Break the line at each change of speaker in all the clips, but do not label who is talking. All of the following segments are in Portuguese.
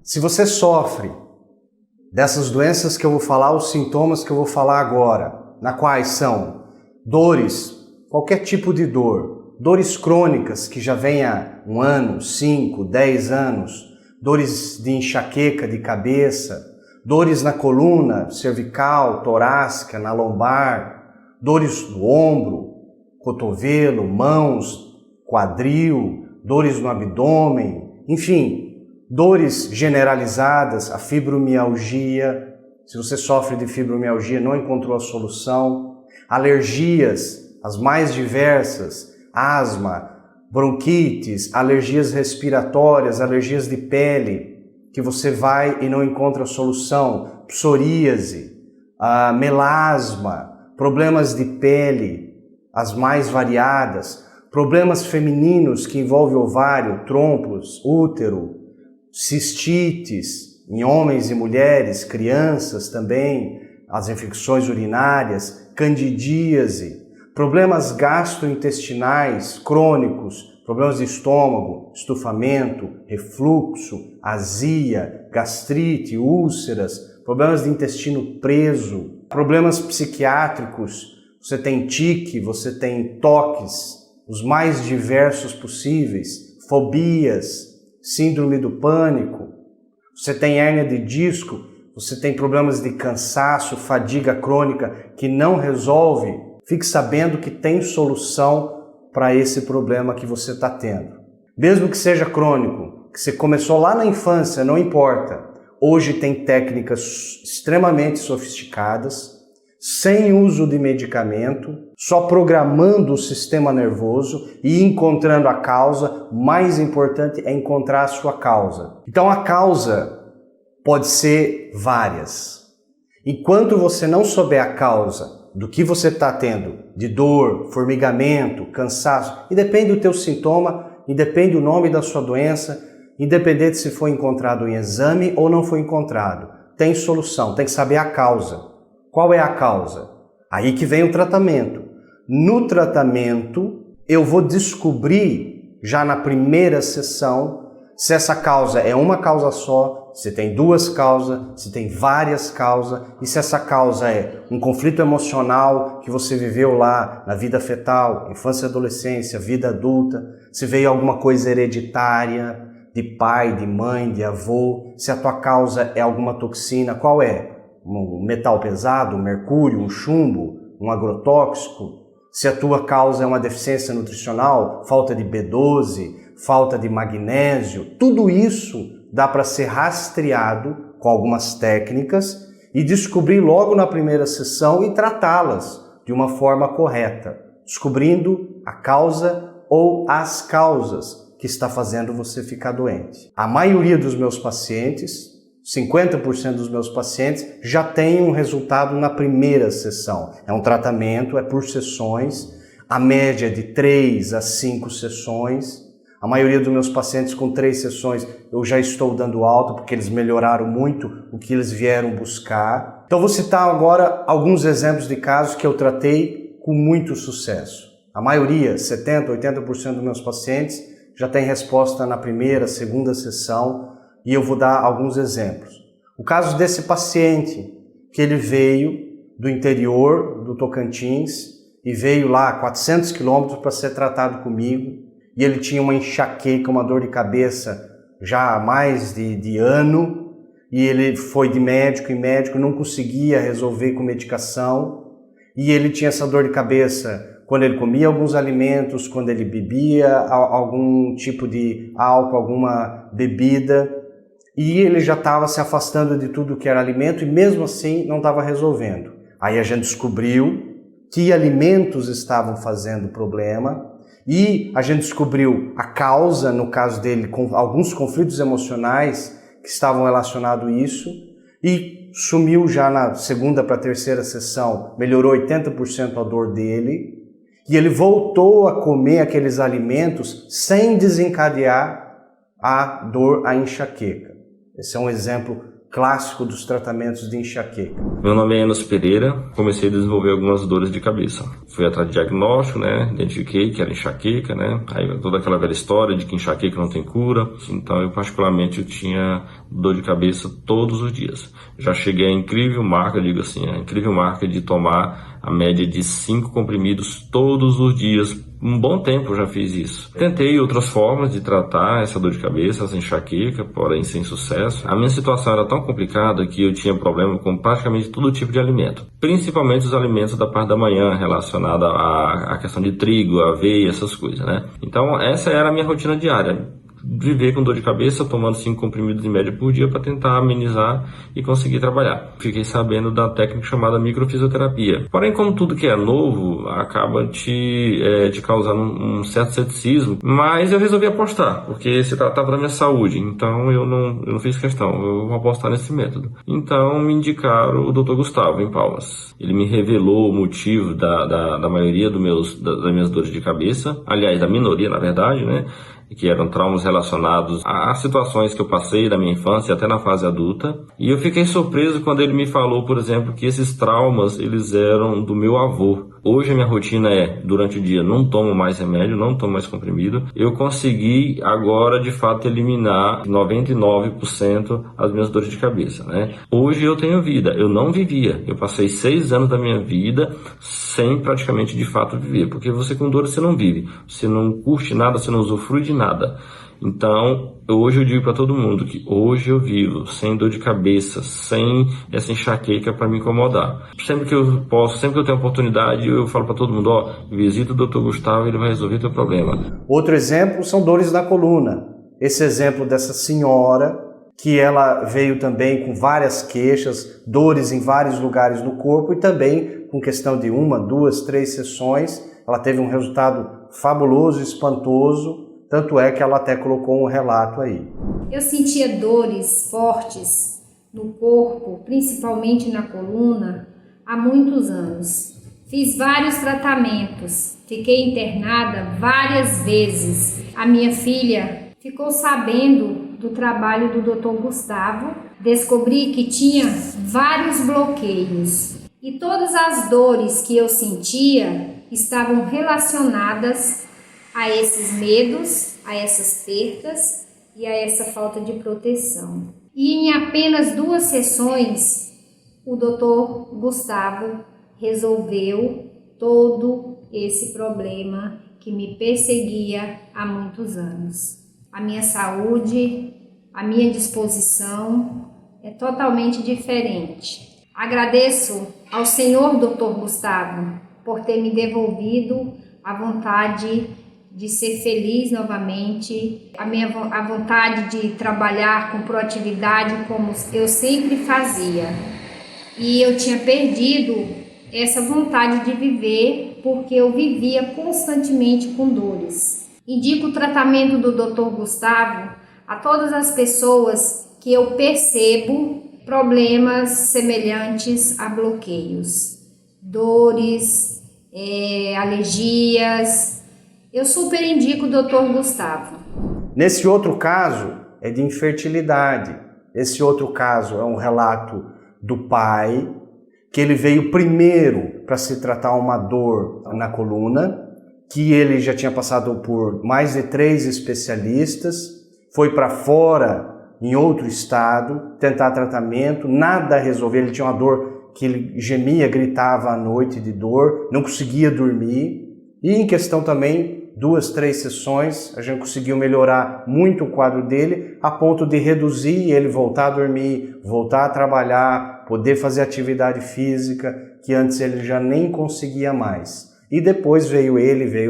Se você sofre dessas doenças que eu vou falar, os sintomas que eu vou falar agora, na quais são dores, qualquer tipo de dor, dores crônicas que já vem há 1 ano, 5, 10 anos, dores de enxaqueca de cabeça, dores na coluna cervical, torácica, na lombar, dores no ombro, cotovelo, mãos, quadril, dores no abdômen, enfim, dores generalizadas, a fibromialgia. Se você sofre de fibromialgia, não encontrou a solução, alergias, as mais diversas, asma, bronquites, alergias respiratórias, alergias de pele, que você vai e não encontra a solução, psoríase, melasma, problemas de pele, as mais variadas, problemas femininos que envolvem ovário, trompos, útero, cistites, em homens e mulheres, crianças também, as infecções urinárias, candidíase, problemas gastrointestinais crônicos, problemas de estômago, estufamento, refluxo, azia, gastrite, úlceras, problemas de intestino preso, problemas psiquiátricos, você tem tique, você tem toques, os mais diversos possíveis, fobias, síndrome do pânico, você tem hérnia de disco, você tem problemas de cansaço, fadiga crônica que não resolve, fique sabendo que tem solução para esse problema que você está tendo. Mesmo que seja crônico, que você começou lá na infância, não importa. Hoje tem técnicas extremamente sofisticadas, sem uso de medicamento, só programando o sistema nervoso e encontrando a causa. O mais importante é encontrar a sua causa. Então a causa pode ser várias. Enquanto você não souber a causa do que você está tendo, de dor, formigamento, cansaço, independe do teu sintoma, independe do nome da sua doença, independente se foi encontrado em exame ou não foi encontrado, tem solução, tem que saber a causa. Qual é a causa? Aí que vem o tratamento. No tratamento, eu vou descobrir, já na primeira sessão, se essa causa é uma causa só, se tem 2 causas, se tem várias causas, e se essa causa é um conflito emocional que você viveu lá na vida fetal, infância e adolescência, vida adulta, se veio alguma coisa hereditária, de pai, de mãe, de avô, se a tua causa é alguma toxina, qual é? Um metal pesado, um mercúrio, um chumbo, um agrotóxico? Se a tua causa é uma deficiência nutricional, falta de B12, falta de magnésio, tudo isso dá para ser rastreado com algumas técnicas e descobrir logo na primeira sessão e tratá-las de uma forma correta, descobrindo a causa ou as causas que está fazendo você ficar doente. A maioria dos meus pacientes, 50% dos meus pacientes, já tem um resultado na primeira sessão. É um tratamento, é por sessões, a média de 3 a 5 sessões. A maioria dos meus pacientes com 3 sessões eu já estou dando alta porque eles melhoraram muito o que eles vieram buscar. Então vou citar agora alguns exemplos de casos que eu tratei com muito sucesso. A maioria, 70%, 80% dos meus pacientes já tem resposta na primeira, segunda sessão e eu vou dar alguns exemplos. O caso desse paciente, que ele veio do interior do Tocantins e veio lá 400 quilômetros para ser tratado comigo. E ele tinha uma enxaqueca, uma dor de cabeça já há mais de ano, e ele foi de médico em médico, não conseguia resolver com medicação, e ele tinha essa dor de cabeça quando ele comia alguns alimentos, quando ele bebia algum tipo de álcool, alguma bebida, e ele já estava se afastando de tudo que era alimento, e mesmo assim não estava resolvendo. Aí a gente descobriu que alimentos estavam fazendo problema, e a gente descobriu a causa, no caso dele, com alguns conflitos emocionais que estavam relacionados a isso, e sumiu já na segunda para a terceira sessão, melhorou 80% a dor dele, e ele voltou a comer aqueles alimentos sem desencadear a dor, a enxaqueca. Esse é um exemplo clássico dos tratamentos de enxaqueca?
Meu nome é Enos Pereira, comecei a desenvolver algumas dores de cabeça. Fui atrás de diagnóstico, identifiquei que era enxaqueca, aí toda aquela velha história de que enxaqueca não tem cura. Então eu particularmente tinha dor de cabeça todos os dias. Já cheguei à incrível marca, de tomar a média de 5 comprimidos todos os dias. Um bom tempo eu já fiz isso. Tentei outras formas de tratar essa dor de cabeça, essa enxaqueca, porém sem sucesso. A minha situação era tão complicada que eu tinha problema com praticamente todo tipo de alimento. Principalmente os alimentos da parte da manhã, relacionada à questão de trigo, aveia, essas coisas, Então essa era a minha rotina diária. Viver com dor de cabeça, tomando 5 comprimidos em média por dia para tentar amenizar e conseguir trabalhar. Fiquei sabendo da técnica chamada microfisioterapia. Porém, como tudo que é novo, acaba te causando um certo ceticismo, mas eu resolvi apostar, porque se tratava da minha saúde, então eu não fiz questão, eu vou apostar nesse método. Então me indicaram o Dr. Gustavo, em Palmas. Ele me revelou o motivo da maioria das minhas dores de cabeça, aliás, da minoria, na verdade, que eram traumas relacionados a situações que eu passei da minha infância até na fase adulta. E eu fiquei surpreso quando ele me falou, por exemplo, que esses traumas, eles eram do meu avô. Hoje a minha rotina durante o dia, não tomo mais remédio, não tomo mais comprimido. Eu consegui agora, de fato, eliminar 99% as minhas dores de cabeça, Hoje eu tenho vida, eu não vivia. Eu passei 6 anos da minha vida sem praticamente, de fato, viver. Porque você com dor, você não vive. Você não curte nada, você não usufrui de nada. Então, hoje eu digo para todo mundo que hoje eu vivo sem dor de cabeça, sem essa enxaqueca para me incomodar. Sempre que eu posso, sempre que eu tenho oportunidade, eu falo para todo mundo, visita o Dr. Gustavo, ele vai resolver teu problema.
Outro exemplo são dores na coluna. Esse exemplo dessa senhora, que ela veio também com várias queixas, dores em vários lugares do corpo e também com questão de 1, 2, 3 sessões, ela teve um resultado fabuloso, espantoso, tanto é que ela até colocou um relato aí.
Eu sentia dores fortes no corpo, principalmente na coluna, há muitos anos. Fiz vários tratamentos, fiquei internada várias vezes. A minha filha ficou sabendo do trabalho do Dr. Gustavo, descobri que tinha vários bloqueios e todas as dores que eu sentia estavam relacionadas a esses medos, a essas perdas e a essa falta de proteção. E em apenas 2 sessões, o Dr. Gustavo resolveu todo esse problema que me perseguia há muitos anos. A minha saúde, a minha disposição é totalmente diferente. Agradeço ao Senhor Dr. Gustavo por ter me devolvido a vontade de ser feliz novamente, a vontade de trabalhar com proatividade como eu sempre fazia. E eu tinha perdido essa vontade de viver porque eu vivia constantemente com dores. Indico o tratamento do Dr. Gustavo a todas as pessoas que eu percebo problemas semelhantes a bloqueios, dores, alergias. Eu super indico o Dr. Gustavo.
Nesse outro caso é de infertilidade. Esse outro caso é um relato do pai, que ele veio primeiro para se tratar uma dor na coluna, que ele já tinha passado por mais de 3 especialistas, foi para fora, em outro estado, tentar tratamento, nada resolveu. Ele tinha uma dor que ele gemia, gritava à noite de dor, não conseguia dormir. E em questão também, 2, 3 sessões, a gente conseguiu melhorar muito o quadro dele, a ponto de reduzir e ele voltar a dormir, voltar a trabalhar, poder fazer atividade física, que antes ele já nem conseguia mais. E depois veio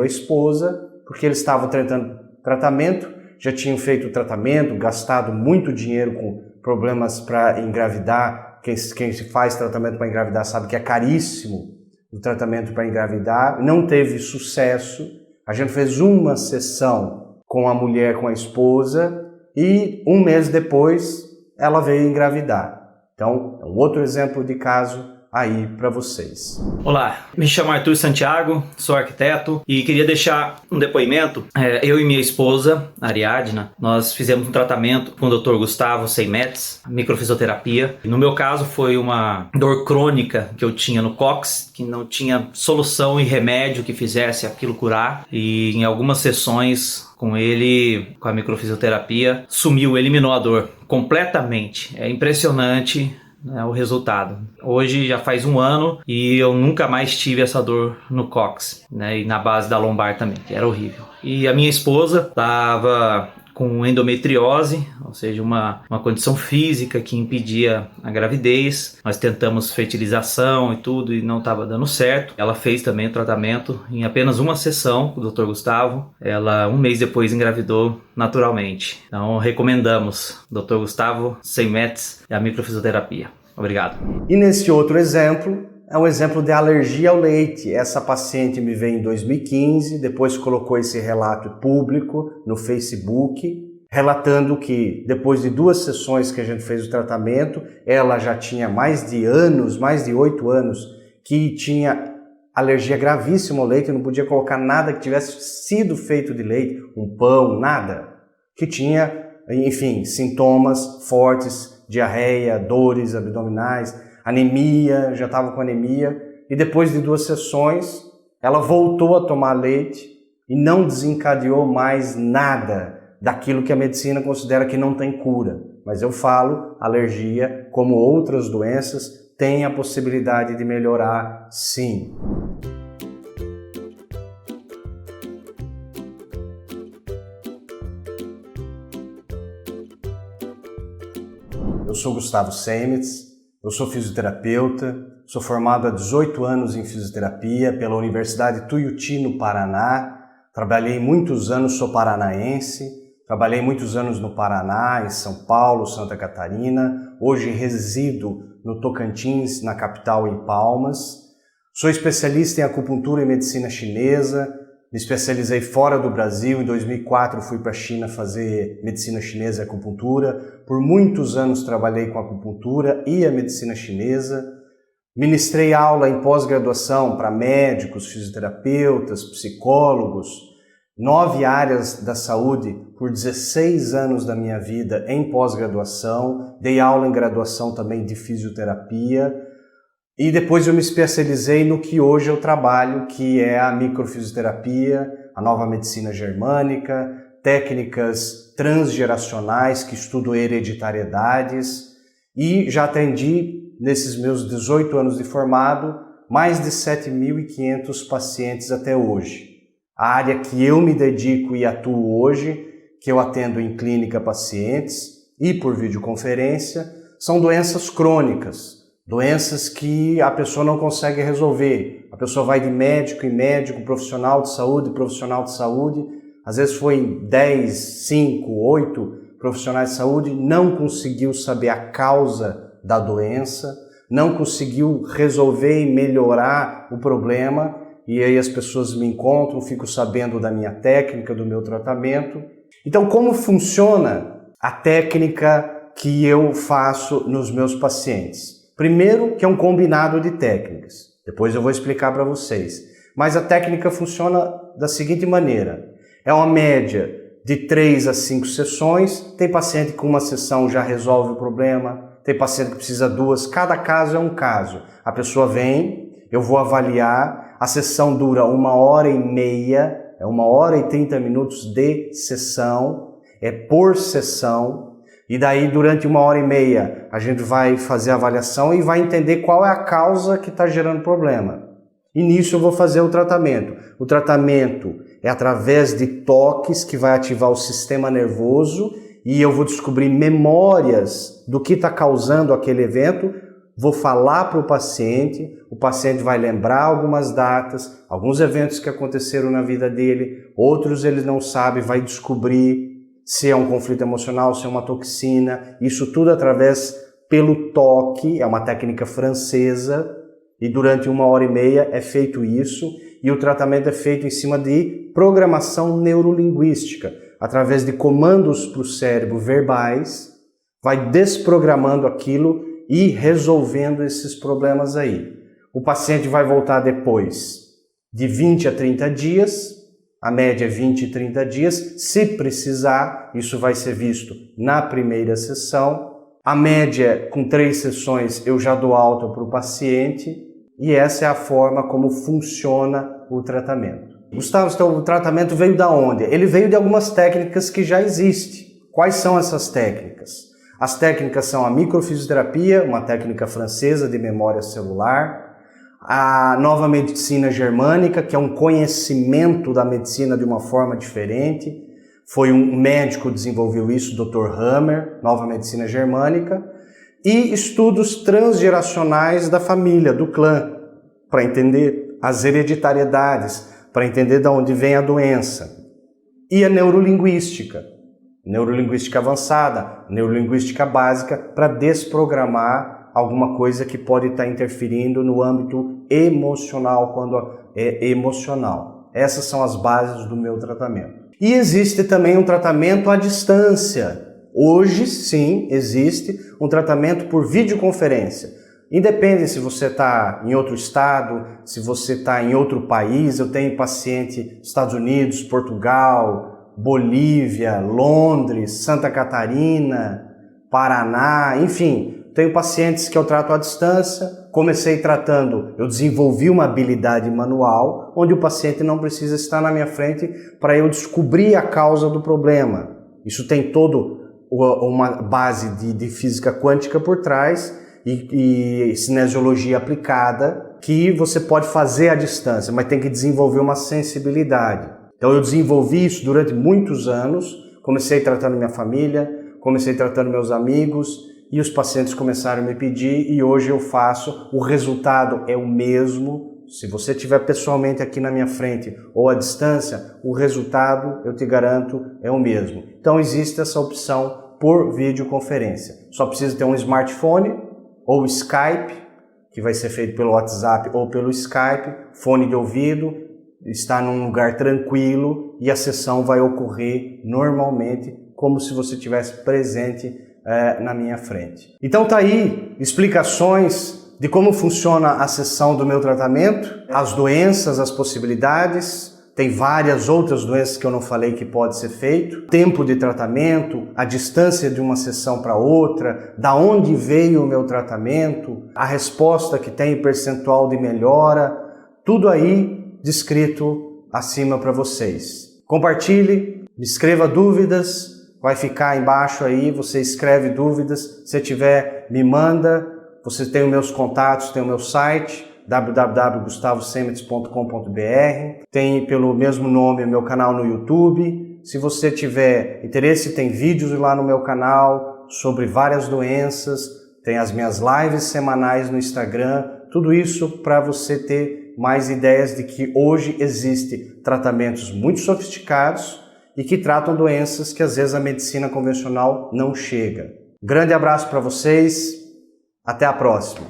a esposa, porque eles estavam tentando tratamento, já tinham feito o tratamento, gastado muito dinheiro com problemas para engravidar. Quem se faz tratamento para engravidar sabe que é caríssimo o tratamento para engravidar. Não teve sucesso. A gente fez uma sessão com a mulher, com a esposa, e 1 mês depois ela veio engravidar. Então, é um outro exemplo de caso aí para vocês.
Olá, me chamo Arthur Santiago, sou arquiteto e queria deixar um depoimento. Eu e minha esposa, Ariadna, nós fizemos um tratamento com o Dr. Gustavo Seimetz, microfisioterapia. No meu caso foi uma dor crônica que eu tinha no cóccix, que não tinha solução e remédio que fizesse aquilo curar, e em algumas sessões com ele, com a microfisioterapia, sumiu, eliminou a dor completamente. É impressionante, né, o resultado. Hoje já faz 1 ano e eu nunca mais tive essa dor no cóccix, né, e na base da lombar também, que era horrível. E a minha esposa estava com endometriose, ou seja, uma condição física que impedia a gravidez. Nós tentamos fertilização e tudo e não estava dando certo. Ela fez também o tratamento em apenas uma sessão com o Dr. Gustavo. Ela, 1 mês depois, engravidou naturalmente. Então, recomendamos Dr. Gustavo Seimetz e a microfisioterapia. Obrigado.
E nesse outro exemplo, é um exemplo de alergia ao leite. Essa paciente me veio em 2015, depois colocou esse relato público no Facebook, relatando que depois de 2 sessões que a gente fez o tratamento, ela já tinha mais de 8 anos, que tinha alergia gravíssima ao leite, não podia colocar nada que tivesse sido feito de leite, um pão, nada. Que tinha, enfim, sintomas fortes, diarreia, dores abdominais, anemia, já estava com anemia, e depois de 2 sessões, ela voltou a tomar leite e não desencadeou mais nada daquilo que a medicina considera que não tem cura. Mas eu falo, alergia, como outras doenças, tem a possibilidade de melhorar, sim. Eu sou Gustavo Seimetz. Eu sou fisioterapeuta, sou formado há 18 anos em fisioterapia pela Universidade Tuiuti, no Paraná. Trabalhei muitos anos, sou paranaense, trabalhei muitos anos no Paraná, em São Paulo, Santa Catarina. Hoje resido no Tocantins, na capital, em Palmas. Sou especialista em acupuntura e medicina chinesa. Me especializei fora do Brasil. Em 2004 fui para a China fazer medicina chinesa e acupuntura. Por muitos anos trabalhei com acupuntura e a medicina chinesa. Ministrei aula em pós-graduação para médicos, fisioterapeutas, psicólogos, 9 áreas da saúde por 16 anos da minha vida em pós-graduação. Dei aula em graduação também de fisioterapia. E depois eu me especializei no que hoje eu trabalho, que é a microfisioterapia, a nova medicina germânica, técnicas transgeracionais que estudam hereditariedades, e já atendi, nesses meus 18 anos de formado, mais de 7.500 pacientes até hoje. A área que eu me dedico e atuo hoje, que eu atendo em clínica pacientes e por videoconferência, são doenças crônicas. Doenças que a pessoa não consegue resolver. A pessoa vai de médico em médico, profissional de saúde. Às vezes foi 10, 5, 8 profissionais de saúde, não conseguiu saber a causa da doença, não conseguiu resolver e melhorar o problema. E aí as pessoas me encontram, fico sabendo da minha técnica, do meu tratamento. Então, como funciona a técnica que eu faço nos meus pacientes? Primeiro, que é um combinado de técnicas. Depois eu vou explicar para vocês. Mas a técnica funciona da seguinte maneira. É uma média de 3 a 5 sessões. Tem paciente que com uma sessão já resolve o problema. Tem paciente que precisa 2. Cada caso é um caso. A pessoa vem, eu vou avaliar. A sessão dura 1h30. É 1h30 de sessão. É por sessão. E daí, durante 1h30, a gente vai fazer a avaliação e vai entender qual é a causa que está gerando problema. E nisso eu vou fazer o tratamento. O tratamento é através de toques que vai ativar o sistema nervoso e eu vou descobrir memórias do que está causando aquele evento. Vou falar para o paciente vai lembrar algumas datas, alguns eventos que aconteceram na vida dele, outros ele não sabe, vai descobrir se é um conflito emocional, se é uma toxina, isso tudo através pelo toque, é uma técnica francesa, e durante 1h30 é feito isso, e o tratamento é feito em cima de programação neurolinguística, através de comandos para o cérebro verbais, vai desprogramando aquilo ir resolvendo esses problemas aí. O paciente vai voltar depois de 20 a 30 dias, a média é 20 e 30 dias. Se precisar, isso vai ser visto na primeira sessão. A média, com 3 sessões, eu já dou alta para o paciente e essa é a forma como funciona o tratamento. Gustavo, então, o tratamento veio da onde? Ele veio de algumas técnicas que já existem. Quais são essas técnicas? As técnicas são a microfisioterapia, uma técnica francesa de memória celular, a nova medicina germânica, que é um conhecimento da medicina de uma forma diferente. Foi um médico que desenvolveu isso, Dr. Hammer, nova medicina germânica, e estudos transgeracionais da família, do clã, para entender as hereditariedades, para entender de onde vem a doença. E a neurolinguística avançada, neurolinguística básica, para desprogramar alguma coisa que pode estar interferindo no âmbito emocional, quando é emocional. Essas são as bases do meu tratamento. E existe também um tratamento à distância. Hoje, sim, existe um tratamento por videoconferência. Independe se você está em outro estado, se você está em outro país. Eu tenho paciente nos Estados Unidos, Portugal, Bolívia, Londres, Santa Catarina, Paraná, enfim. Tenho pacientes que eu trato à distância. Comecei tratando, eu desenvolvi uma habilidade manual, onde o paciente não precisa estar na minha frente para eu descobrir a causa do problema. Isso tem todo uma base de física quântica por trás e cinesiologia aplicada, que você pode fazer à distância, mas tem que desenvolver uma sensibilidade. Então eu desenvolvi isso durante muitos anos, comecei tratando minha família, comecei tratando meus amigos, e os pacientes começaram a me pedir e hoje eu faço. O resultado é o mesmo. Se você estiver pessoalmente aqui na minha frente ou à distância, o resultado, eu te garanto, é o mesmo. Então existe essa opção por videoconferência. Só precisa ter um smartphone ou Skype, que vai ser feito pelo WhatsApp ou pelo Skype, fone de ouvido, está num lugar tranquilo e a sessão vai ocorrer normalmente, como se você estivesse presente na minha frente. Então tá aí explicações de como funciona a sessão do meu tratamento, as doenças, as possibilidades. Tem várias outras doenças que eu não falei que pode ser feito, tempo de tratamento, a distância de uma sessão para outra, da onde veio o meu tratamento, a resposta que tem, percentual de melhora, tudo aí descrito acima para vocês. Compartilhe, me escreva dúvidas. Vai ficar embaixo aí, você escreve dúvidas, se tiver, me manda. Você tem os meus contatos, tem o meu site, www.gustavosemets.com.br. Tem pelo mesmo nome o meu canal no YouTube. Se você tiver interesse, tem vídeos lá no meu canal sobre várias doenças. Tem as minhas lives semanais no Instagram. Tudo isso para você ter mais ideias de que hoje existem tratamentos muito sofisticados e que tratam doenças que às vezes a medicina convencional não chega. Grande abraço para vocês, até a próxima!